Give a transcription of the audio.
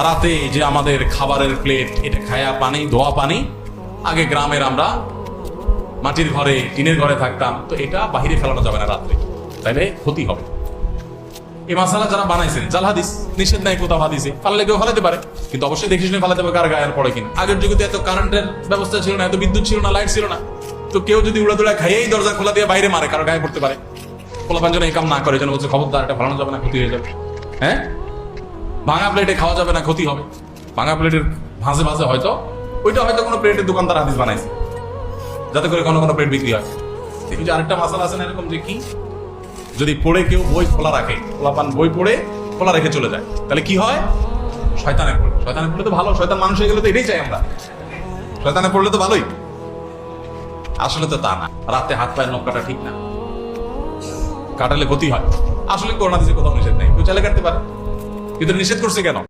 রাতে যে আমাদের খাবারের প্লেট, এটা খায়া পানি, ধোয়া পানি, আগে গ্রামের আমরা মাটির ঘরে, টিনের ঘরে থাকতাম, তো এটা বাহিরে ফেলানো যাবে না রাত্রে, তাইলে ক্ষতি হবে। এই মাসালা যারা বানাইছেন, জাল হাদিস, নিষেধ নাই কোথাও হাদিসে, ফাললে কেউ ফালাতে পারে, কিন্তু অবশ্যই দেখে শুনে ফালাতে হবে কার গায়ের পড়ে কিনা। আগের যুগে তো এত কারেন্টের ব্যবস্থা ছিল না, এত বিদ্যুৎ ছিল না, লাইট ছিল না, তো কেউ যদি উড়াদুড়া খাইয়েই দরজা খোলা দিয়ে বাইরে মারে, কারো গায়ে পড়তে পারে। পোলাপান যেন এই কাম না করে, যেন বলছে খবরদার, এটা ফালানো যাবে না, ক্ষতি হয়ে যাবে। হ্যাঁ, ভাঙা প্লেটে খাওয়া যাবে না, ক্ষতি হবে। ভাঙা প্লেটের ভাঁজে ভাঁজে হয়তো ওইটা হয়তো কোনো প্লেটের দোকানদার হাদিস বানাইছে, যাতে করে কোনো কোনো প্লেট বিক্রি হয়। দেখি যে আরেকটা মাসালা আছে না এরকম, যে কি যদি পড়ে কেউ বই খোলা রাখে, পোলাপান বই পড়ে খোলা রেখে চলে যায়, তাহলে কি হয়? শয়তানে পড়ে। শয়তানে পড়লে তো ভালো, শয়তান মানুষ হয়ে গেলে তো এটাই চাই আমরা, শয়তানে পড়লে তো ভালোই। আসলে তো তা না, রাতে হাত পায়ের নখ কাটা ঠিক না, কাটালে ক্ষতি হয়। আসলে করোনা দিতে কোথাও নিষেধ নেই, কেউ চাইলে কাটতে পারে, কিন্তু নিষেধ করছে কেন?